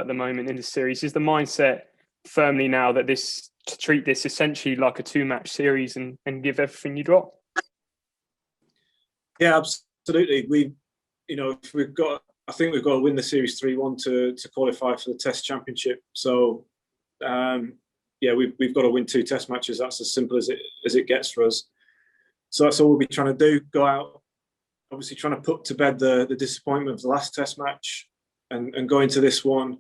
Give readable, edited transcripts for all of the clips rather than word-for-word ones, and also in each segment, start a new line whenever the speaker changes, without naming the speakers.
at the moment in the series. Is the mindset firmly now that to treat this essentially like a 2-match series and give everything you got?
Yeah, absolutely. I think we've got to win the series 3-1 to qualify for the Test Championship. So, we've got to win 2 Test matches. That's as simple as it gets for us. So that's all we'll be trying to do. Go out, obviously trying to put to bed the disappointment of the last Test match, and go into this one,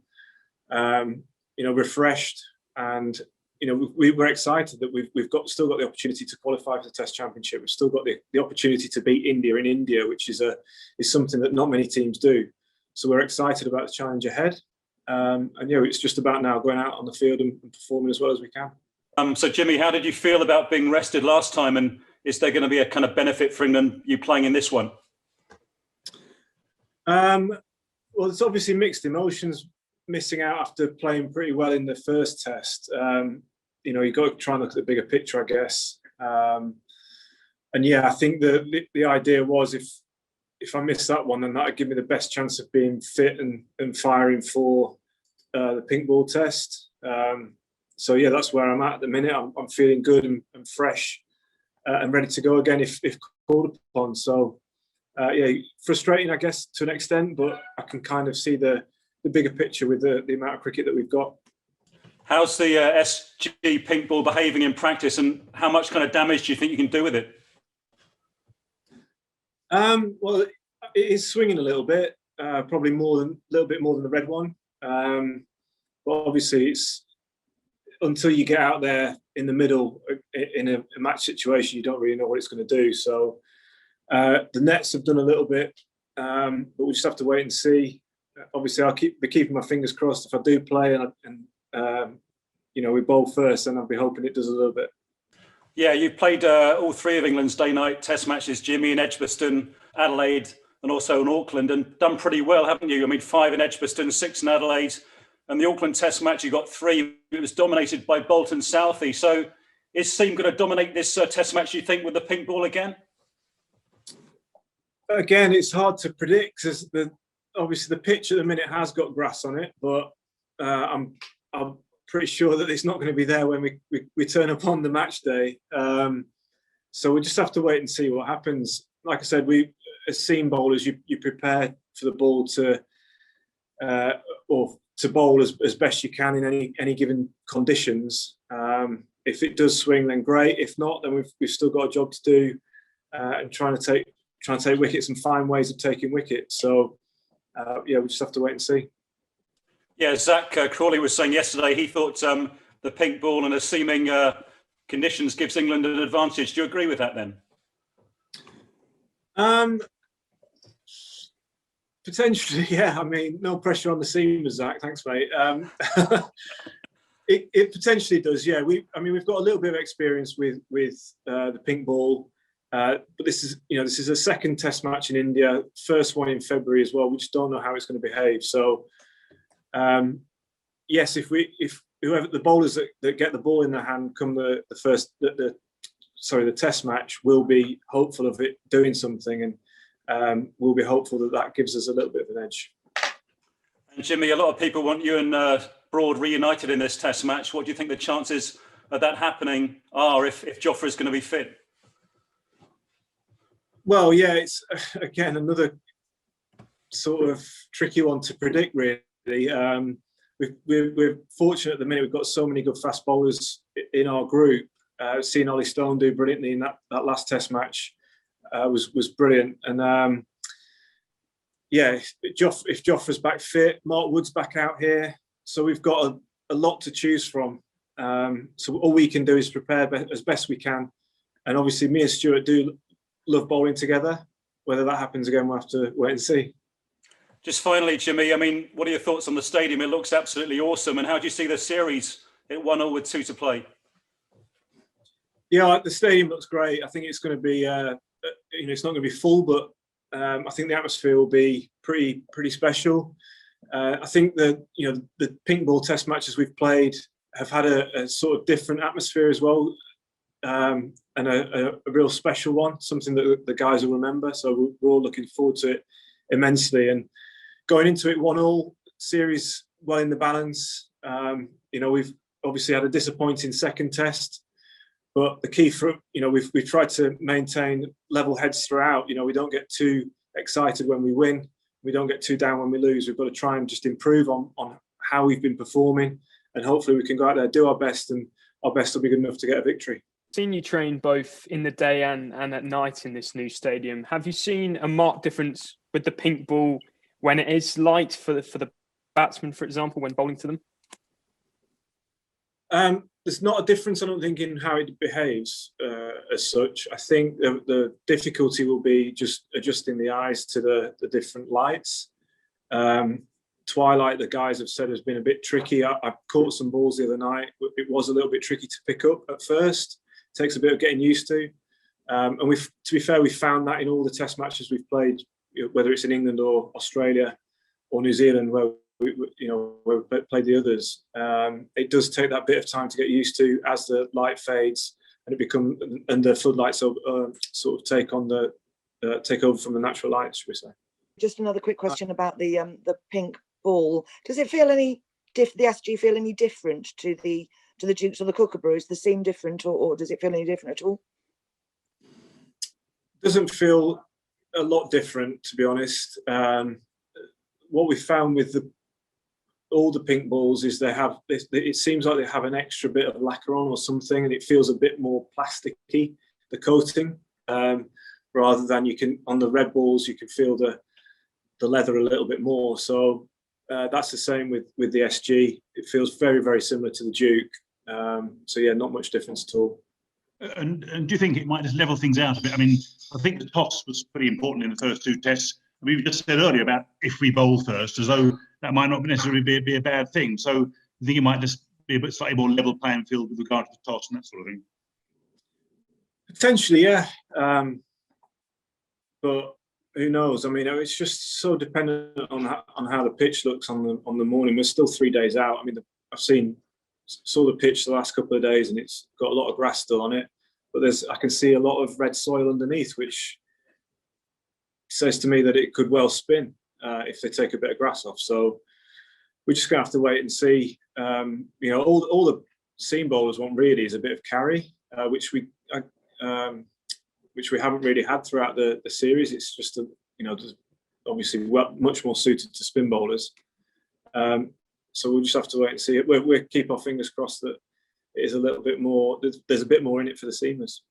refreshed, and we're excited that we've still got the opportunity to qualify for the Test Championship. We've still got the opportunity to beat India in India, which is something that not many teams do. So we're excited about the challenge ahead. It's just about now going out on the field and performing as well as we can.
So Jimmy, how did you feel about being rested last time, and is there going to be a kind of benefit for England you playing in this one?
Well, it's obviously mixed emotions. Missing out after playing pretty well in the first Test. You've got to try and look at the bigger picture, I guess. I think the idea was if I missed that one, then that would give me the best chance of being fit and firing for the pink ball Test. That's where I'm at the minute. I'm feeling good and fresh and ready to go again if called upon. So, frustrating, I guess, to an extent, but I can kind of see the bigger picture with the amount of cricket that we've got.
How's the SG pink ball behaving in practice, and how much kind of damage do you think you can do with it?
Well, it is swinging a little bit, probably a little bit more than the red one. But obviously, it's until you get out there in the middle in a match situation, you don't really know what it's going to do. So the nets have done a little bit, but we just have to wait and see. Obviously, I'll be keeping my fingers crossed if I do play and we bowl first, and I'll be hoping it does a little bit.
Yeah, you've played all 3 of England's day-night Test matches, Jimmy, in Edgbaston, Adelaide, and also in Auckland, and done pretty well, haven't you? I mean, 5 in Edgbaston, 6 in Adelaide, and the Auckland Test match, you got 3. It was dominated by Bolt and Southey. So is Seam going to dominate this Test match, do you think, with the pink ball again?
Again, it's hard to predict because obviously the pitch at the minute has got grass on it, but I'm pretty sure that it's not going to be there when we turn up on the match day. So we just have to wait and see what happens. Like I said, we as seam bowlers, you prepare for the ball to bowl as best you can in any given conditions. If it does swing, then great. If not, then we've still got a job to do and trying to take wickets and find ways of taking wickets. So we just have to wait and see.
Yeah, Zach Crawley was saying yesterday he thought the pink ball and the seaming conditions gives England an advantage. Do you agree with that then?
Potentially, yeah. I mean, no pressure on the seamers, Zach. Thanks, mate. It potentially does, yeah. We've got a little bit of experience with the pink ball, but this is a second Test match in India, first one in February as well. We just don't know how it's going to behave. So, yes, if whoever the bowlers that get the ball in their hand come the Test match will be hopeful of it doing something, and we'll be hopeful that gives us a little bit of an edge.
And Jimmy, a lot of people want you and Broad reunited in this Test match. What do you think the chances of that happening are if Jofra's going to be fit?
Well, yeah, it's again another sort of tricky one to predict, really. We're fortunate at the minute. We've got so many good fast bowlers in our group. Seeing Ollie Stone do brilliantly in that last Test match was brilliant. And if Jofra's back fit, Mark Wood's back out here. So we've got a lot to choose from. So all we can do is prepare as best we can. And obviously me and Stuart do love bowling together. Whether that happens again, we'll have to wait and see.
Just finally, Jimmy, I mean, what are your thoughts on the stadium? It looks absolutely awesome. And how do you see the series at 1-1 with 2 to play?
Yeah, the stadium looks great. I think it's going to be, it's not going to be full, but I think the atmosphere will be pretty special. I think that the pink ball Test matches we've played have had a sort of different atmosphere as well, and a real special one, something that the guys will remember. So we're all looking forward to it immensely. And going into it 1-1 series well in the balance. You know, we've obviously had a disappointing second test, but the key for, you know, we've tried to maintain level heads throughout. You know, we don't get too excited when we win. We don't get too down when we lose. We've got to try and just improve on how we've been performing, and hopefully we can go out there, do our best, and our best will be good enough to get a victory.
Seen you train both in the day and at night in this new stadium. Have you seen a marked difference with the pink ball when it is light for the batsmen, for example, when bowling to them?
There's not a difference, I don't think, in how it behaves as such. I think the difficulty will be just adjusting the eyes to the different lights. Twilight, the guys have said, has been a bit tricky. I caught some balls the other night. It was a little bit tricky to pick up at first. It takes a bit of getting used to. And to be fair, we found that in all the test matches we've played, whether it's in England or Australia or New Zealand, where we played the others. It does take that bit of time to get used to as the light fades and the floodlights sort of take over from the natural light, should we say?
Just another quick question about the pink ball. Does it feel the SG feel any different to the Dukes or the Kookaburras? They seem different, or does it feel any different at all?
Doesn't feel a lot different, to be honest. What we found with all the pink balls is it seems like they have an extra bit of lacquer on or something, and it feels a bit more plasticky, the coating, rather than on the red balls you can feel the leather a little bit more. So that's the same with the SG. It feels very, very similar to the Duke. So yeah, not much difference at all.
And do you think it might just level things out a bit? I mean, I think the toss was pretty important in the first two tests. We just said earlier about if we bowl first, as though that might not necessarily be a bad thing. So I think it might just be a bit slightly more level playing field with regard to the toss and that sort of thing.
Potentially, yeah. But who knows? I mean, it's just so dependent on how the pitch looks on the morning. We're still 3 days out. I mean, saw the pitch the last couple of days, and it's got a lot of grass still on it. But I can see a lot of red soil underneath, which says to me that it could well spin if they take a bit of grass off. So we're just gonna have to wait and see. You know, all the seam bowlers want really is a bit of carry, which we haven't really had throughout the series. It's just obviously much more suited to spin bowlers. So we'll just have to wait and see. We'll keep our fingers crossed that it is a little bit more. There's a bit more in it for the seamers.